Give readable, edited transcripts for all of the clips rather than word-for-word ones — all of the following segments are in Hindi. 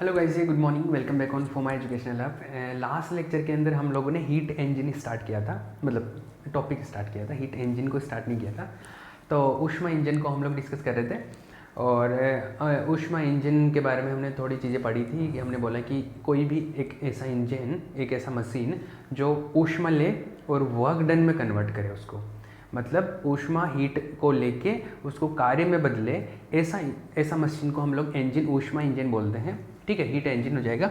Hello guys, good morning, welcome back on for my educational hub. Last lecture के अंदर हम लोगों ने हीट इंजन स्टार्ट किया था, मतलब टॉपिक स्टार्ट किया था, हीट इंजन को स्टार्ट नहीं किया था। तो ऊष्मा इंजन को हम लोग डिस्कस कर रहे थे और ऊष्मा इंजन के बारे में हमने थोड़ी चीज़ें पढ़ी थी कि हमने बोला कि कोई भी एक ऐसा इंजन, एक ऐसा मशीन जो ऊष्मा ले और वर्क डन में कन्वर्ट करे उसको, मतलब ऊष्मा हीट को लेके उसको कार्य में बदले, ऐसा मशीन को हम लोग इंजन, ऊष्मा इंजन बोलते हैं। ठीक है, हीट इंजन हो जाएगा।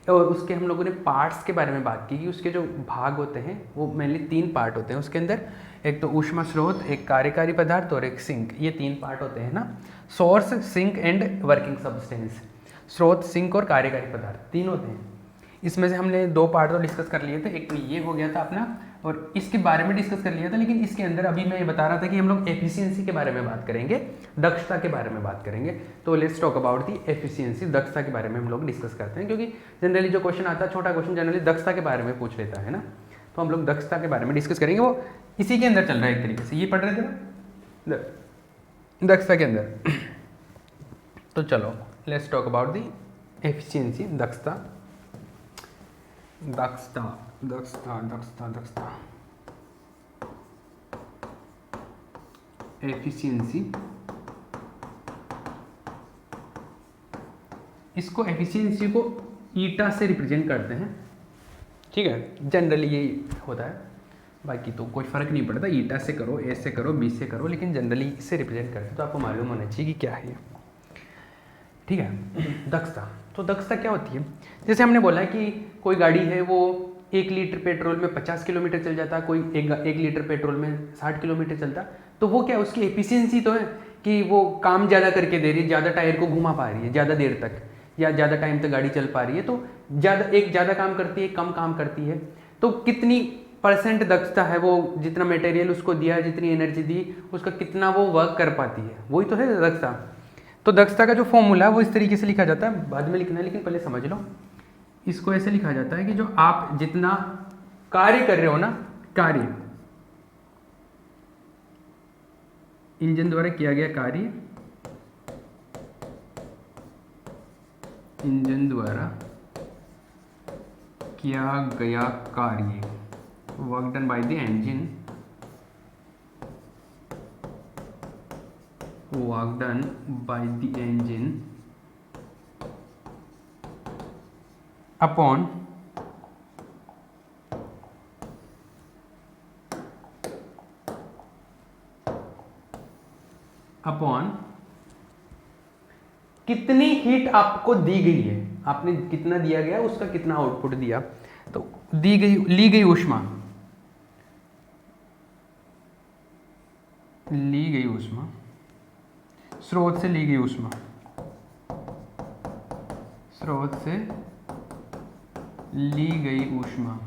और उसके हम लोगों ने पार्ट्स के बारे में बात की कि उसके जो भाग होते हैं वो मेनली 3 पार्ट होते हैं उसके अंदर। एक तो ऊष्मा स्रोत, एक कार्यकारी पदार्थ और एक सिंक। ये 3 पार्ट होते हैं ना, source, sink and working substance. स्रोत, सिंक और कार्यकारी पदार्थ 3 होते हैं। इसमें से हमने 2 पार्ट तो डिस्कस कर लिए थे, एक तो ये हो गया था अपना और इसके बारे में डिस्कस कर लिया था। लेकिन इसके अंदर अभी मैं ये बता रहा था कि हम लोग एफिशिएंसी के बारे में बात करेंगे, दक्षता के बारे में बात करेंगे। तो let's talk about the efficiency, दक्षता के बारे में हम लोग डिस्कस करते हैं, क्योंकि जनरली जो क्वेश्चन आता है, छोटा क्वेश्चन जनरली दक्षता के बारे में पूछ लेता है ना। तो हम लोग दक्षता के बारे में डिस्कस करेंगे, वो इसी के अंदर चल रहा है एक तरीके से, ये पढ़ रहे थे ना दक्षता के अंदर। तो चलो let's talk about the efficiency, दक्षता दक्षता दक्षता दक्षता दक्षता एफिशिएंसी। इसको एफिशिएंसी को ईटा से रिप्रेजेंट करते हैं। ठीक है, जनरली ये होता है, बाकी तो कोई फ़र्क नहीं पड़ता, ईटा से करो, ए से करो, बी से करो, लेकिन जनरली इससे रिप्रेजेंट करते हैं, तो आपको मालूम होना चाहिए कि क्या है ये। ठीक है, दक्षता। तो दक्षता क्या होती है? जैसे हमने बोला कि कोई गाड़ी है, वो 1 लीटर पेट्रोल में 50 किलोमीटर चल जाता, कोई 1 लीटर पेट्रोल में 60 किलोमीटर चलता। तो वो क्या, उसकी एफिशिएंसी तो है कि वो काम ज़्यादा करके दे रही है, ज़्यादा टायर को घुमा पा रही है ज़्यादा देर तक, या ज़्यादा टाइम तक गाड़ी चल पा रही है। तो ज़्यादा काम करती है, कम काम करती है। तो कितनी % दक्षता है, वो जितना मटेरियल उसको दिया, जितनी एनर्जी दी, उसका कितना वो वर्क कर पाती है, वही तो है दक्षता। तो दक्षता का जो फॉर्मूला है वो इस तरीके से लिखा जाता है, बाद में लिखना है लेकिन पहले समझ लो। इसको ऐसे लिखा जाता है कि जो आप जितना कार्य कर रहे हो ना, कार्य इंजन द्वारा किया गया कार्य, इंजन द्वारा किया गया कार्य, work done by the engine, work done by the engine upon कितनी हीट आपको दी गई है, आपने कितना दिया गया, उसका कितना आउटपुट दिया। तो ली गई ऊष्मा, स्रोत से ली गई ऊष्मा, स्रोत से ली गई ऊष्मा,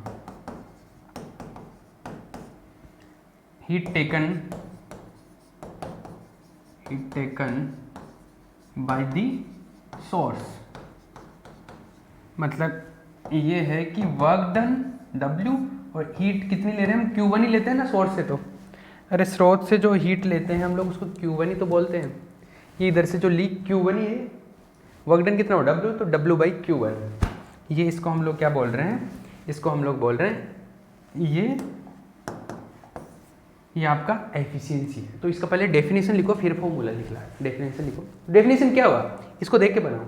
heat taken by the source. मतलब ये है कि वर्क डन W और हीट कितनी ले रहे हैं हम, Q1 ही लेते हैं ना सोर्स से। तो अरे स्रोत से जो हीट लेते हैं हम लोग उसको Q1 ही तो बोलते हैं। ये इधर से जो ली Q1 ही है, वर्क डन कितना हो W, तो W बाई Q1। ये इसको हम लोग क्या बोल रहे हैं, इसको हम लोग बोल रहे हैं ये आपका एफिशिएंसी है। तो इसका पहले डेफिनेशन लिखो, फिर फॉर्मूला लिखना है। डेफिनेशन लिखो, डेफिनेशन क्या हुआ इसको देख के बनाओ।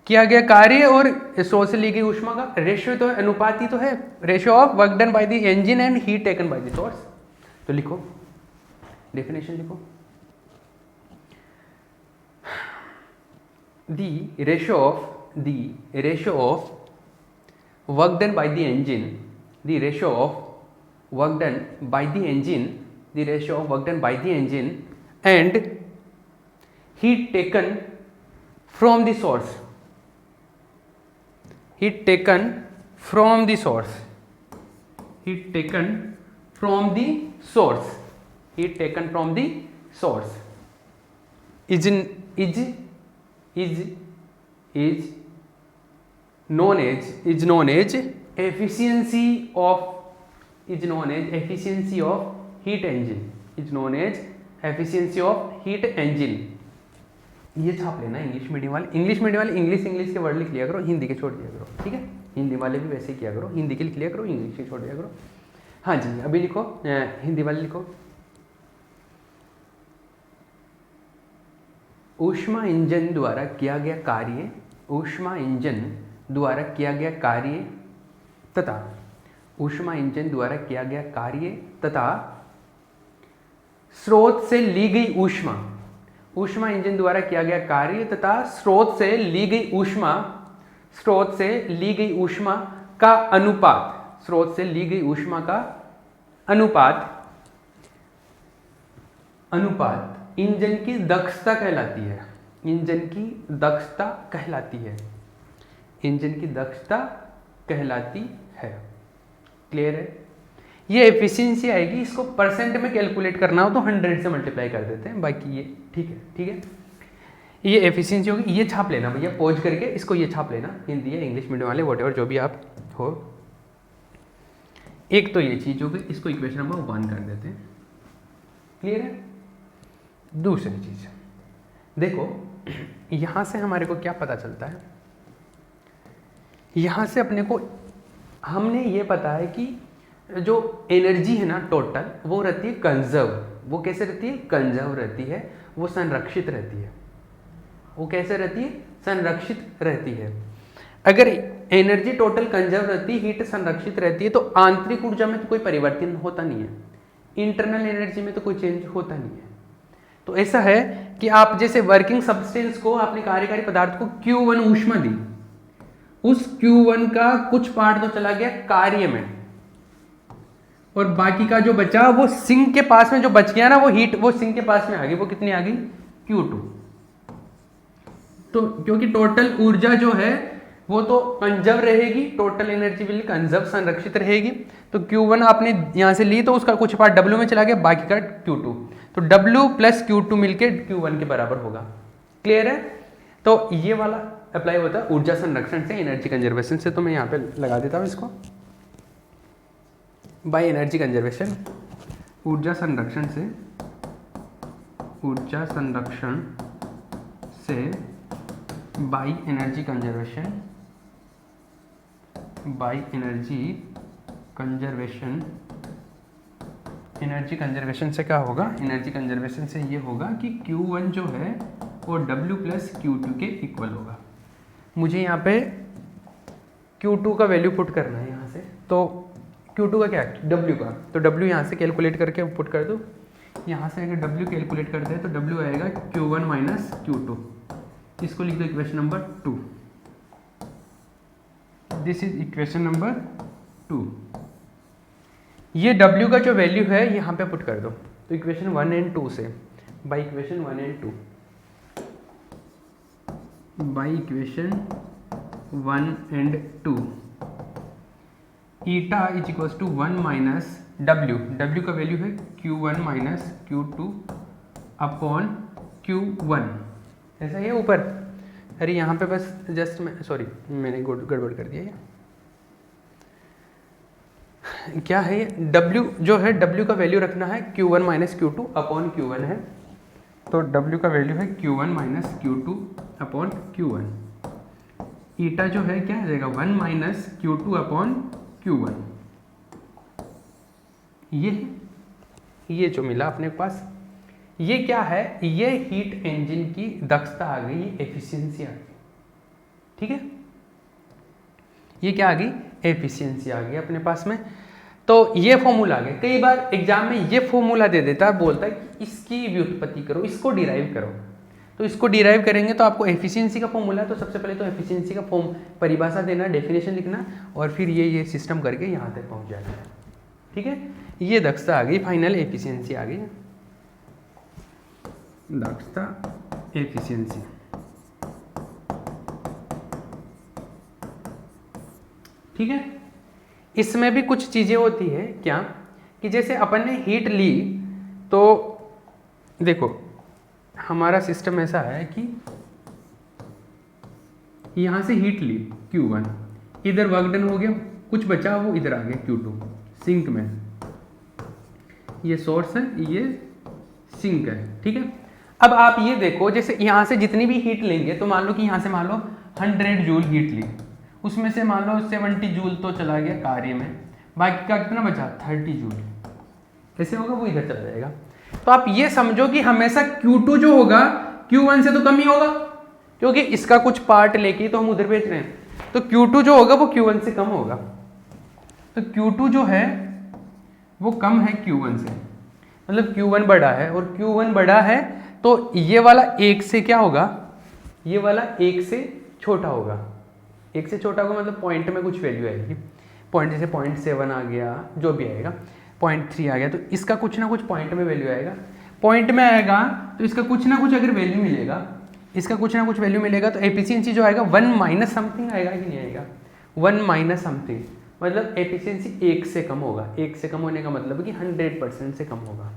किया गया कार्य और सोर्स से ली गई ऊष्मा का रेशियो तो है, अनुपात ही तो है, ratio of work done by the engine and heat taken by the source. तो लिखो, डेफिनेशन लिखो, the ratio of work done by the engine, the ratio of work done by the engine, the ratio of work done by the engine and heat taken from the source, heat taken from the source, heat taken from the source, heat taken from the source is known as efficiency of heat engine, is known as efficiency of heat engine। ये छाप लेना इंग्लिश मीडियम वाले इंग्लिश के वर्ड लिख लिया करो, हिंदी के छोड़ दिया करो, ठीक है। हिंदी वाले भी वैसे ही किया करो, हिंदी के लिख लिया करो, इंग्लिश के छोड़ दिया करो। हाँ जी, अभी लिखो, हिंदी वाले लिखो। ऊष्मा इंजन द्वारा किया गया कार्य, ऊष्मा इंजन द्वारा किया गया कार्य तथा ऊष्मा इंजन द्वारा किया गया कार्य तथा स्रोत से ली गई ऊष्मा, ऊष्मा इंजन द्वारा किया गया कार्य तथा स्रोत से ली गई ऊष्मा, स्रोत से ली गई ऊष्मा का अनुपात, स्रोत से ली गई ऊष्मा का अनुपात, अनुपात इंजन की दक्षता कहलाती है, इंजन की दक्षता कहलाती है, इंजन की दक्षता कहलाती है। क्लियर है? ये एफिशिएंसी आएगी, इसको परसेंट में कैलकुलेट करना हो तो 100 से मल्टीप्लाई कर देते हैं, बाकी ये ठीक है, ठीक है। ये एफिशिएंसी होगी, ये छाप लेना भैया, पॉज करके इसको ये छाप लेना, हिंदी या इंग्लिश मीडियम वाले वॉट एवर जो भी आप हो। एक तो ये चीज़ होगी, इसको इक्वेशन नंबर 1 कर देते हैं। क्लियर है? दूसरी चीज़ देखो, यहाँ से हमारे को क्या पता चलता है, यहाँ से अपने को हमने ये पता है कि जो एनर्जी है ना टोटल, वो रहती है कंजर्व। वो कैसे रहती है? कंजर्व रहती है, वो संरक्षित रहती है। वो कैसे रहती है? संरक्षित रहती है। अगर एनर्जी टोटल कंजर्व रहती है, हीट संरक्षित रहती है, तो आंतरिक ऊर्जा में तो कोई परिवर्तन होता नहीं है, इंटरनल एनर्जी में तो कोई चेंज होता नहीं है। तो ऐसा है कि आप जैसे वर्किंग सब्सटेंस को, आपने कार्यकारी पदार्थ को Q1 ऊष्मा दी, उस Q1 का कुछ पार्ट तो चला गया कार्य में, और बाकी का जो बचा वो सिंक के पास में जो बच गया ना, वो हीट वो सिंक के पास में आ गई। वो कितनी आ गई? Q2। तो क्योंकि टोटल ऊर्जा जो है वो तो कंजर्व रहेगी, टोटल एनर्जी विल कंजर्व, संरक्षित रहेगी। तो Q1 आपने यहां से ली तो उसका कुछ पार्ट W में चला गया, बाकी का Q2। तो W प्लस Q2 मिलके Q1 के बराबर होगा। क्लियर है? तो ये वाला अप्लाई होता है ऊर्जा संरक्षण से, एनर्जी कंजर्वेशन से। तो मैं यहाँ पे लगा देता हूँ इसको, बाय एनर्जी कंजर्वेशन, ऊर्जा संरक्षण से, ऊर्जा संरक्षण से by energy conservation, by energy conservation. Energy conservation से क्या होगा? एनर्जी कंजर्वेशन से ये होगा कि Q1 जो है वो W प्लस Q2 के इक्वल होगा। मुझे यहाँ पे Q2 का वैल्यू पुट करना है यहाँ से, तो Q2 का क्या है? W का, तो W यहाँ से कैलकुलेट करके पुट कर दो। यहाँ से अगर W कैलकुलेट करते हैं तो W आएगा Q1 माइनस Q2। इसको लिख दो equation number 2। This is equation number 2। ये W का जो वैल्यू है यहाँ पे पुट कर दो। तो इक्वेशन 1 एंड 2 से, by equation 1 and 2, by equation 1 and 2, eta is equal to 1 minus W का वैल्यू है Q1 minus Q2 upon Q1। ऐसा है ऊपर? अरे यहाँ पे बस जस्ट मैं सॉरी मैंने गड़बड़ कर दिया। क्या है ये? W जो है, W का वैल्यू रखना है Q1 minus Q2 upon Q1 है। तो W का वैल्यू है Q1 minus Q2 upon Q1। ईटा जो है क्या आ जाएगा? 1 माइनस Q2 अपॉन Q1। ये जो मिला अपने पास, ये क्या है? ये हीट इंजन की दक्षता आ गई, ये एफिशिएंसी आ गई। ठीक है, ये क्या आ गई? एफिशिएंसी आ गई अपने पास में। तो ये फॉर्मूला आ गया। कई बार एग्जाम में ये फॉर्मूला दे देता है, बोलता है कि इसकी व्युत्पत्ति करो, इसको डिराइव करो। तो इसको डिराइव करेंगे तो आपको एफिशिएंसी का फॉर्मूला है, तो सबसे पहले तो एफिशिएंसी का फॉर्म परिभाषा देना, डेफिनेशन लिखना, और फिर ये सिस्टम करके यहाँ तक पहुँच जाना है। ठीक है, ये दक्षता आ गई, फाइनल एफिशिएंसी आ गई, दक्षता एफिशिएंसी। ठीक है, इसमें भी कुछ चीज़ें होती है क्या, कि जैसे अपन ने हीट ली, तो देखो हमारा सिस्टम ऐसा है कि यहाँ से हीट ली Q1, इधर वर्क डन हो गया, कुछ बचा वो इधर आ गया Q2 सिंक में। ये सोर्स है, ये सिंक है। ठीक है, अब आप ये देखो, जैसे यहाँ से जितनी भी हीट लेंगे तो मान लो कि यहाँ से मान लो 100 जूल हीट ली, उसमें से मान लो 70 जूल तो चला गया कार्य में, बाकी का कितना बचा 30 जूल, ऐसे होगा वो इधर चला जाएगा। तो आप ये समझो कि हमेशा Q2 जो होगा Q1 से तो कम ही होगा, क्योंकि इसका कुछ पार्ट लेके तो हम उधर भेज रहे हैं, तो Q2 जो होगा वो Q1 से कम होगा। तो Q2 जो है वो कम है Q1 से, मतलब Q1 बड़ा है, और Q1 बड़ा है तो ये वाला 1 से क्या होगा, ये वाला 1 से छोटा होगा। 1 से छोटा होगा मतलब पॉइंट में कुछ वैल्यू आएगी, पॉइंट जैसे 0.7 आ गया, जो भी आएगा 0.3 आ गया, तो इसका कुछ ना कुछ पॉइंट में वैल्यू आएगा। पॉइंट में आएगा तो इसका कुछ ना कुछ अगर वैल्यू मिलेगा, इसका कुछ ना कुछ वैल्यू मिलेगा, तो एफिशिएंसी जो आएगा 1 माइनस समथिंग आएगा कि नहीं आएगा, 1 माइनस समथिंग, मतलब एफिशिएंसी 1 से कम होगा। 1 से कम होने का मतलब है कि 100% से कम होगा,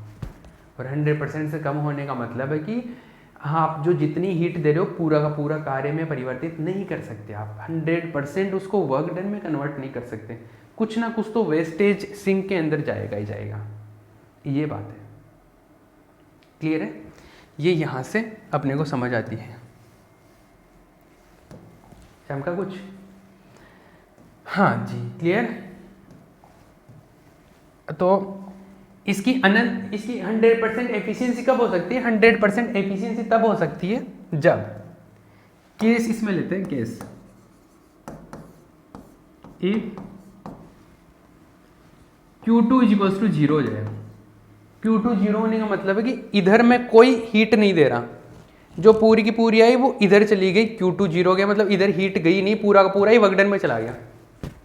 और 100% से कम होने का मतलब है कि आप जो जितनी हीट दे रहे हो पूरा का पूरा कार्य में परिवर्तित नहीं कर सकते, आप 100% उसको वर्क डन में कन्वर्ट नहीं कर सकते, कुछ ना कुछ तो वेस्टेज सिंक के अंदर जाएगा ही जाएगा। ये बात है, क्लियर है? ये यहाँ से अपने को समझ आती है। शाम का कुछ, हाँ जी क्लियर। तो इसकी 100% एफिशिएंसी कब हो सकती है? 100% एफिशिएंसी तब हो सकती है जब, केस इसमें लेते हैं case, if Q2 is equals to 0 हो जाए। Q2 0 होने का मतलब है कि इधर मैं कोई हीट नहीं दे रहा, जो पूरी की पूरी आई वो इधर चली गई, Q2 0 हो गया, मतलब इधर हीट गई नहीं, पूरा का पूरा ही वर्क डन में चला गया।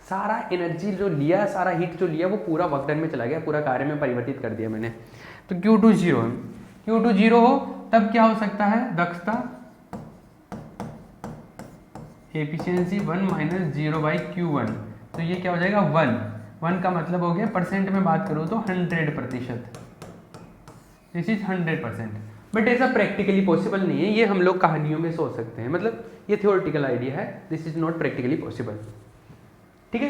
सारा एनर्जी जो लिया, सारा हीट जो लिया वो पूरा वर्क डन में चला गया, पूरा कार्य में परिवर्तित कर दिया मैंने। तो Q2 0 है, Q2 0 हो तब क्या हो सकता है? दक्षता एफिशिएंसी 1 माइनस 0 बाई Q1, तो ये क्या हो जाएगा 1 का मतलब हो गया, परसेंट में बात करूँ तो 100%, दिस इज 100%। बट ऐसा प्रैक्टिकली पॉसिबल नहीं है, ये हम लोग कहानियों में सोच सकते हैं, मतलब ये थ्योरेटिकल आइडिया है, this is not practically possible. ठीक है,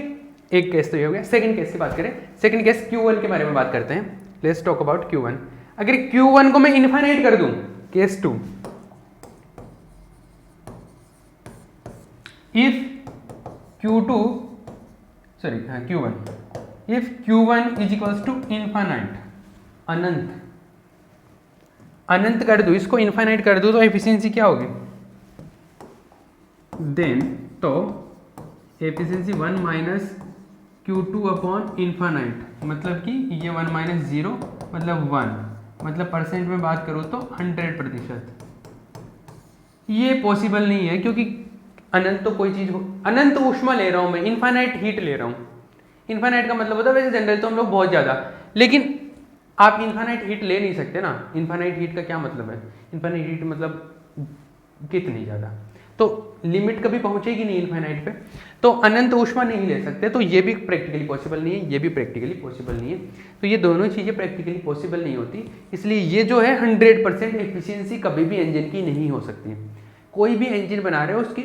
एक केस तो ये हो गया। सेकंड केस की बात करें, सेकंड केस Q1 के बारे में बात करते हैं। Let's talk about Q1। अगर Q1 को मैं इनफाइनाइट कर दूं, case 2, if Q2 sorry Q1, if Q1 is equals to infinite, अनंत, अनंत कर दूं, इसको इनफाइनाइट कर दूं, तो एफिशिएंसी क्या होगी? देन तो efficiency 1 minus Q2 upon infinite, मतलब कि ये 1 माइनस 0 मतलब 1, मतलब परसेंट में बात करूँ तो 100%। ये पॉसिबल नहीं है, क्योंकि अनंत तो कोई चीज़ हो, अनंत ऊष्मा ले रहा हूँ मैं, इनफाइनाइट हीट ले रहा हूँ। इनफाइनाइट का मतलब होता है वैसे जनरल तो हम लोग बहुत ज़्यादा, लेकिन आप इनफाइनाइट हीट ले नहीं सकते ना। इनफाइनाइट हीट का क्या मतलब है? इनफाइनाइट हीट मतलब कितनी ज़्यादा, तो लिमिट कभी पहुंचेगी नहीं इनफाइनाइट पे, तो अनंत ऊष्मा नहीं ले सकते, तो ये भी प्रैक्टिकली पॉसिबल नहीं है, ये भी प्रैक्टिकली पॉसिबल नहीं है। तो ये दोनों चीज़ें प्रैक्टिकली पॉसिबल नहीं होती, इसलिए ये जो है 100% एफिशिएंसी कभी भी इंजन की नहीं हो सकती। कोई भी इंजन बना रहे हो उसकी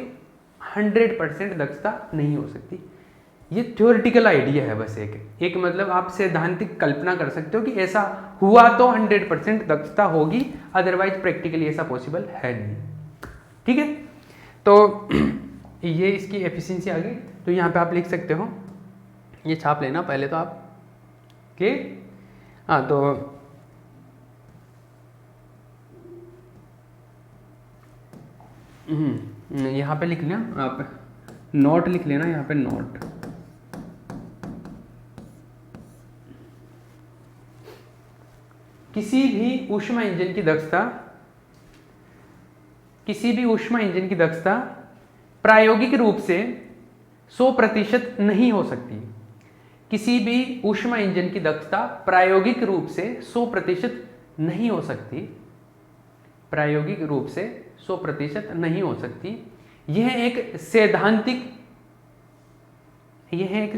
100% दक्षता नहीं हो सकती। ये थ्योरेटिकल आइडिया है बस, एक मतलब आप सैद्धांतिक कल्पना कर सकते हो कि ऐसा हुआ तो 100% दक्षता होगी, अदरवाइज प्रैक्टिकली ऐसा पॉसिबल है नहीं। ठीक है, तो ये इसकी एफिशिएंसी आ गई। तो यहाँ पे आप लिख सकते हो, ये छाप लेना पहले तो आप के, हाँ तो यहाँ पे लिख लेना, आप नोट लिख लेना यहाँ पे, नोट। किसी भी ऊष्मा इंजन की दक्षता, किसी भी ऊष्मा इंजन की दक्षता प्रायोगिक रूप से 100% नहीं हो सकती। किसी भी ऊष्मा इंजन की दक्षता प्रायोगिक रूप से 100% नहीं हो सकती, प्रायोगिक रूप से 100% नहीं हो सकती। यह एक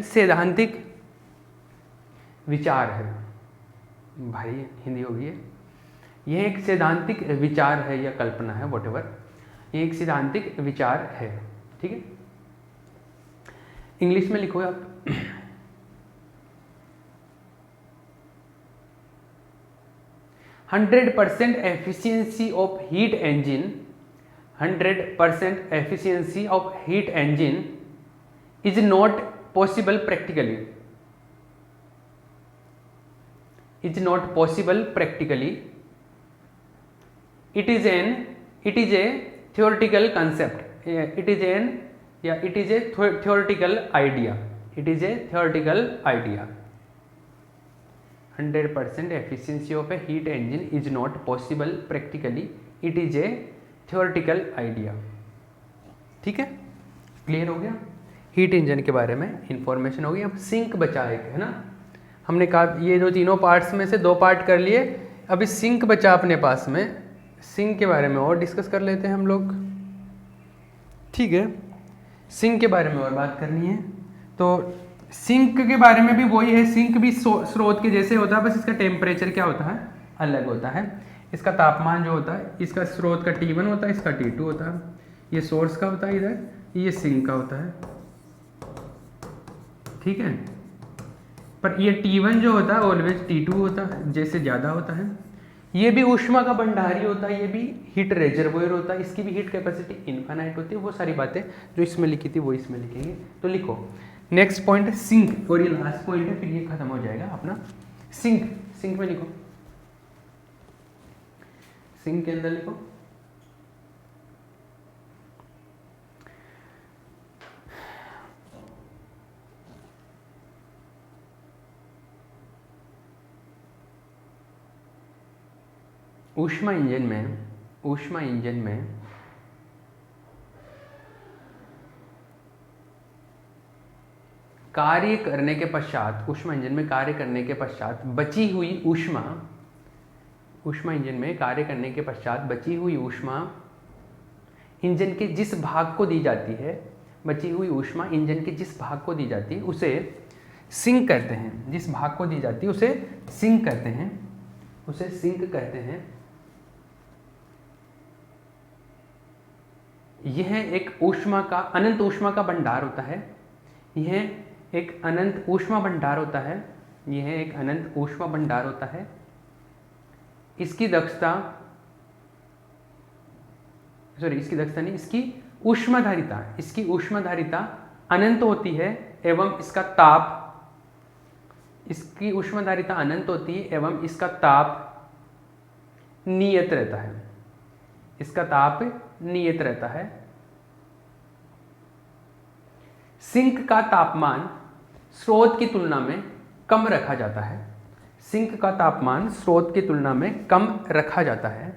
सैद्धांतिक विचार है, भाई हिंदी होगी है, यह एक सैद्धांतिक विचार है या कल्पना है, वॉटेवर, ये एक सैद्धांतिक विचार है। ठीक है, इंग्लिश में लिखो आप। 100% efficiency of heat engine, 100% efficiency of heat engine is not possible practically, is not possible practically. It is a theoretical concept, it is a theoretical idea, it is a theoretical idea. 100% efficiency of a heat engine is not possible practically, it is a theoretical idea. ठीक है, क्लियर हो गया? हीट इंजन के बारे में इंफॉर्मेशन हो गई. अब सिंक बचा है ना, हमने कहा ये जो तीनों पार्ट्स में से 2 पार्ट कर लिए, अभी सिंक बचा अपने पास में. सिंक के बारे में और डिस्कस कर लेते हैं हम लोग. ठीक है, सिंक के बारे में और बात करनी है. तो सिंक के बारे में भी वही है, सिंक भी स्रोत के जैसे होता है, बस इसका टेम्परेचर क्या होता है, अलग होता है. इसका तापमान जो होता है, इसका स्रोत का T1 होता है, इसका T2 होता है. ये सोर्स का होता है इधर, ये सिंक का होता है. ठीक है, पर ये T1 जो होता है ऑलवेज T2 होता है, जैसे ज़्यादा होता है. ये भी ऊष्मा का भंडारी होता है, ये भी हीट रिजर्वोयर होता है, इसकी भी हीट कैपेसिटी इनफाइनाइट होती है. वो सारी बातें जो इसमें लिखी थी वो इसमें लिखेंगे. तो लिखो नेक्स्ट पॉइंट है सिंक, और ये लास्ट पॉइंट है, फिर ये खत्म हो जाएगा अपना. सिंक, सिंक में लिखो, सिंक के अंदर लिखो ऊष्मा इंजन में कार्य करने के पश्चात, ऊष्मा इंजन में कार्य करने के पश्चात बची हुई ऊष्मा, ऊष्मा इंजन में कार्य करने के पश्चात बची हुई ऊष्मा इंजन के जिस भाग को दी जाती है, बची हुई ऊष्मा इंजन के जिस भाग को दी जाती है उसे सिंक कहते हैं. जिस भाग को दी जाती है उसे सिंक कहते हैं, उसे सिंक कहते हैं. यह एक ऊष्मा का, अनंत ऊष्मा का भंडार होता है. यह एक अनंत ऊष्मा भंडार होता है. यह एक अनंत ऊष्मा भंडार होता है. इसकी दक्षता, सॉरी इसकी दक्षता नहीं, इसकी ऊष्माधारिता, इसकी ऊष्माधारिता अनंत होती है एवं इसका ताप, इसकी ऊष्माधारिता अनंत होती है एवं इसका ताप नियत रहता है. इसका ताप नियत रहता है. सिंक का तापमान स्रोत की तुलना में कम रखा जाता है. सिंक का तापमान स्रोत की तुलना में कम रखा जाता है.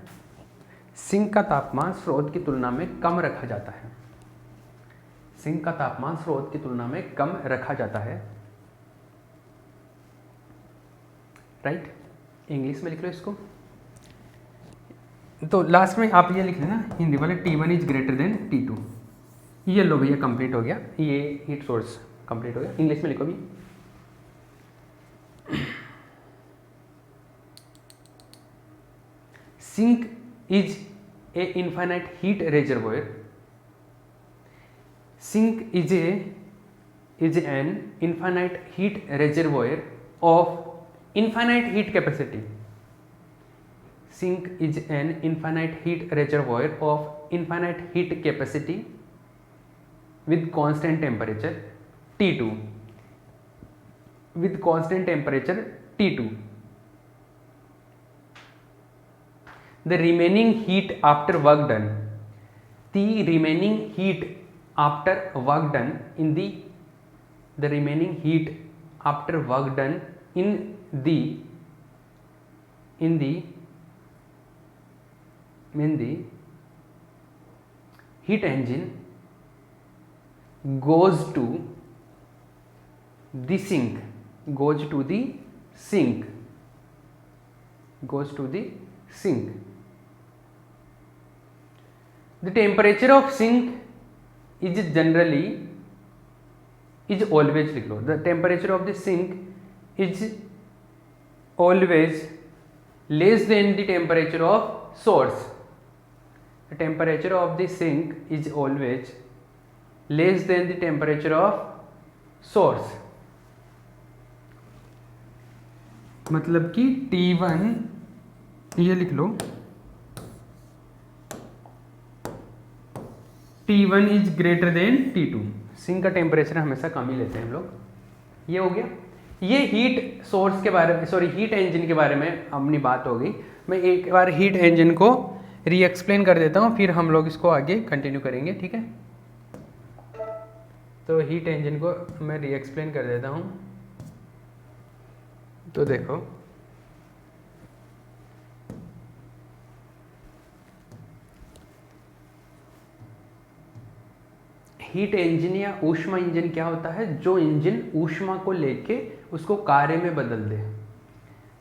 सिंक का तापमान स्रोत की तुलना में कम रखा जाता है. सिंक का तापमान स्रोत की तुलना में कम रखा जाता है. राइट, इंग्लिश में लिख लो इसको. तो लास्ट में आप ये लिख लेना हिंदी वाले, T1 is greater than T2. ये लो भैया कंप्लीट हो गया, ये हीट सोर्स कंप्लीट हो गया. इंग्लिश में लिखो भी. Sink is a infinite heat reservoir. Sink is an infinite heat reservoir of infinite heat capacity. Sink is an infinite heat reservoir of infinite heat capacity with constant temperature T2. With constant temperature T2. The remaining heat after work done. The remaining heat after work done in the remaining heat after work done in the heat engine goes to the sink, goes to the sink, goes to the sink. The temperature of sink is generally, is always, लिख लो, the temperature of the sink is always less than the temperature of source. The temperature of the sink is always less than the temperature of source. मतलब कि T1 ये लिख लो T1 is greater than T2। Sink का टेम्परेचर हमेशा कम ही लेते हैं हम लोग। ये हो गया। ये हीट सोर्स के बारे में, सॉरी हीट इंजन के बारे में अपनी बात हो गई। मैं एक बार हीट इंजन को री एक्सप्लेन कर देता हूँ, फिर हम लोग इसको आगे कंटिन्यू करेंगे, ठीक है। तो हीट इंजन को मैं री एक्सप्लेन कर देता हूँ। तो देखो हीट इंजन या ऊष्मा इंजन क्या होता है? जो इंजन ऊष्मा को लेके उसको कार्य में बदल दे,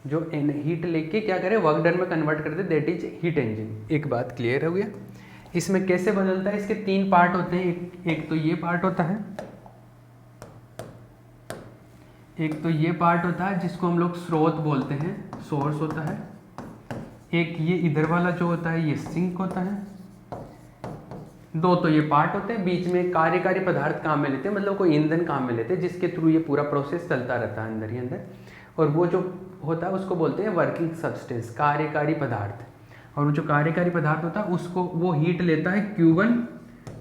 जो हीट लेके क्या करे, वर्क डन में कन्वर्ट कर दे, दैट इज हीट इंजन। एक बात क्लियर हो गया। इसमें कैसे बदलता है? इसके तीन पार्ट होते हैं। एक तो ये पार्ट होता है, एक तो ये पार्ट होता है जिसको हम लोग स्रोत बोलते हैं, सोर्स होता है। एक ये इधर वाला जो होता है ये सिंक होता है। दो तो ये पार्ट होते हैं, बीच में कार्यकारी पदार्थ काम में लेते हैं, मतलब कोई ईंधन काम में लेते हैं जिसके थ्रू ये पूरा प्रोसेस चलता रहता है अंदर ही अंदर। और वो जो होता है उसको बोलते हैं वर्किंग सब्सटेंस, कार्यकारी पदार्थ। और वो जो कार्यकारी पदार्थ होता है उसको वो हीट लेता है Q1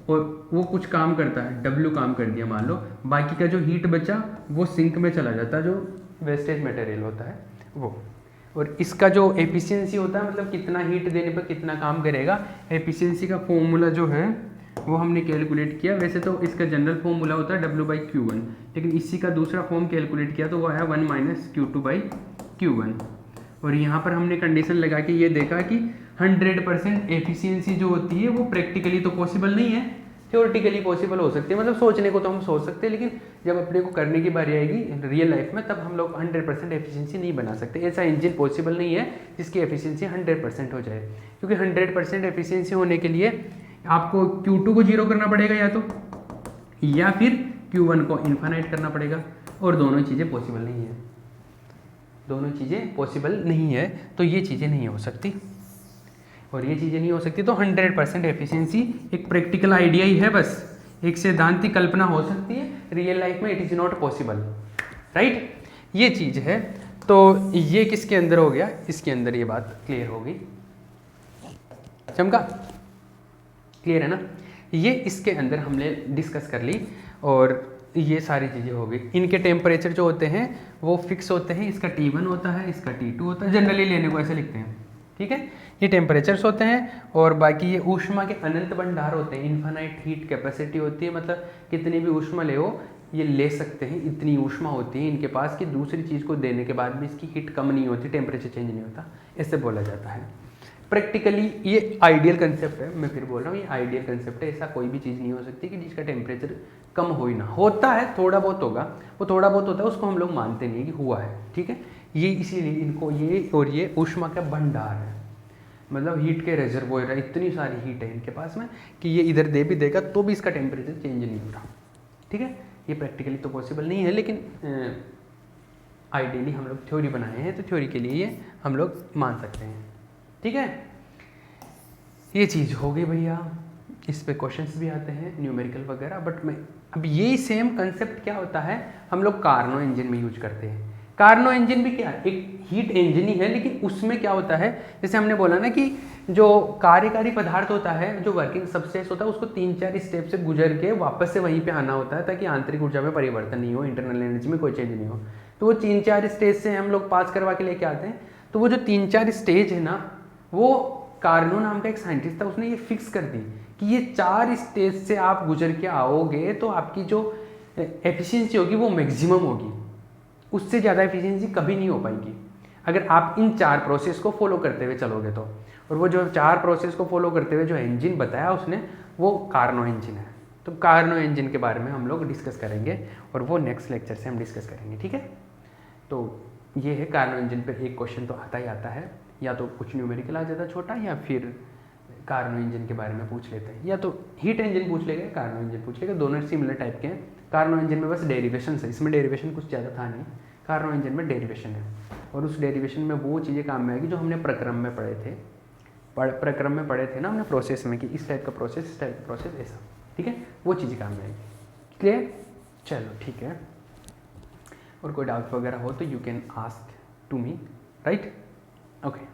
और वो कुछ काम करता है, W काम कर दिया मान लो, बाकी का जो हीट बचा वो सिंक में चला जाता है, जो वेस्टेज मटेरियल होता है वो। और इसका जो एफिशिएंसी होता है, मतलब कितना हीट देने पर कितना काम करेगा, एफिशिएंसी का फॉर्मूला जो है वो हमने कैलकुलेट किया। वैसे तो इसका जनरल फॉर्मूला होता है W/Q1, लेकिन इसी का दूसरा फॉर्म कैलकुलेट किया तो वो आया 1 - Q2/Q1। और यहाँ पर हमने कंडीशन लगा के ये देखा कि 100% एफिशिएंसी जो होती है वो प्रैक्टिकली तो पॉसिबल नहीं है, थ्योरेटिकली पॉसिबल हो सकती है। मतलब सोचने को तो हम सोच सकते हैं, लेकिन जब अपने को करने की बारी आएगी रियल लाइफ में तब हम लोग 100% एफिशिएंसी नहीं बना सकते। ऐसा इंजन पॉसिबल नहीं है जिसकी एफिशिएंसी 100% हो जाए, क्योंकि 100% एफिशिएंसी होने के लिए आपको Q2 को 0 करना पड़ेगा या फिर Q1 को इन्फानाइट करना पड़ेगा, और दोनों चीज़ें पॉसिबल नहीं है। दोनों चीज़ें पॉसिबल नहीं है, तो ये चीज़ें नहीं हो सकती और ये चीज़ें नहीं हो सकती। तो 100% एफिशिएंसी एक प्रैक्टिकल आइडिया ही है, बस एक सैद्धांतिक कल्पना हो सकती है, रियल लाइफ में it is not possible, right. ये चीज़ है। तो ये किसके अंदर हो गया? इसके अंदर ये बात क्लियर हो गई, चमका? क्लियर है ना? ये इसके अंदर हमने डिस्कस कर ली और ये सारी चीज़ें हो गई। इनके टेम्परेचर जो होते हैं वो फिक्स होते हैं। इसका T1 होता है, इसका T2 होता है, जनरली लेने को ऐसे लिखते हैं, ठीक है। ये टेम्परेचर्स होते हैं और बाकी ये ऊष्मा के अनंत भंडार होते हैं। इन्फानाइट हीट कैपेसिटी होती है, मतलब कितनी भी ऊष्मा ले ये ले सकते हैं, इतनी ऊष्मा होती है इनके पास कि दूसरी चीज़ को देने के बाद भी इसकी हीट कम नहीं होती, टेम्परेचर चेंज नहीं होता, ऐसे बोला जाता है। प्रैक्टिकली ये आइडियल कंसेप्ट है, मैं फिर बोल रहा हूँ ये आइडियल कंसेप्ट है। ऐसा कोई भी चीज़ नहीं हो सकती कि जिसका टेम्परेचर कम हो ही ना। होता है, थोड़ा बहुत होगा, वो थोड़ा बहुत होता है, उसको हम लोग मानते नहीं है कि हुआ है, ठीक है। ये इसीलिए इनको ये और ये ऊष्मा का भंडार है, मतलब हीट के रिजर्वोयर है, इतनी सारी हीट है इनके पास में कि ये इधर दे भी देगा तो भी इसका टेम्परेचर चेंज नहीं हो रहा, ठीक है। ये प्रैक्टिकली तो पॉसिबल नहीं है, लेकिन आइडियली हम लोग थ्योरी बनाए हैं, तो थ्योरी के लिए ये हम लोग मान सकते हैं, ठीक है। ये चीज़ हो गई भैया। इस पे क्वेश्चंस भी आते हैं न्यूमेरिकल वगैरह, बट मैं अब यही सेम कंसेप्ट क्या होता है हम लोग कार्नो इंजन में यूज करते हैं। कार्नो इंजन भी क्या है, एक हीट इंजन ही है, लेकिन उसमें क्या होता है, जैसे हमने बोला ना कि जो कार्यकारी पदार्थ होता है, जो वर्किंग सब्सटेंस होता है, उसको 3-4 स्टेप से गुजर के वापस से वहीं पे आना होता है ताकि आंतरिक ऊर्जा में परिवर्तन नहीं हो, इंटरनल एनर्जी में कोई चेंज नहीं हो। तो वो 3-4 स्टेज से हम लोग पास करवा के लेके आते हैं। तो वो जो 3-4 स्टेज है ना, वो कार्नो नाम का एक साइंटिस्ट था, उसने ये फिक्स कर दी कि ये 4 स्टेज से आप गुजर के आओगे तो आपकी जो एफिशिएंसी होगी वो मैक्सिमम होगी, उससे ज़्यादा एफिशिएंसी कभी नहीं हो पाएगी अगर आप इन 4 प्रोसेस को फॉलो करते हुए चलोगे तो। और वो जो 4 प्रोसेस को फॉलो करते हुए जो इंजन बताया उसने, वो कार्नो इंजन है। तो कार्नो इंजन के बारे में हम लोग डिस्कस करेंगे और वो नेक्स्ट लेक्चर से हम डिस्कस करेंगे, ठीक है। तो ये है कार्नो इंजन पे एक क्वेश्चन तो आता ही आता है, या तो कुछ न्यूमेरिकल आ जाता छोटा, या फिर कार्नो इंजन के बारे में पूछ लेते हैं, या तो हीट इंजन पूछ लेगा, कार्नो इंजन पूछ लेगा। दोनों सिमिलर टाइप के हैं। कार्नो इंजन में बस डेरिवेशन है, इसमें डेरिवेशन कुछ ज़्यादा था नहीं। कार्नो इंजन में डेरिवेशन है और उस डेरिवेशन में वो चीज़ें काम में आएगी जो हमने प्रक्रम में पढ़े थे, प्रक्रम में पढ़े थे ना हमने प्रोसेस में, कि इस टाइप का प्रोसेस, इस टाइप का प्रोसेस, ऐसा, ठीक है। वो चीज़ें काम में आएगी। क्लियर? चलो ठीक है। और कोई डाउट वगैरह हो तो you can ask to me, right? Okay.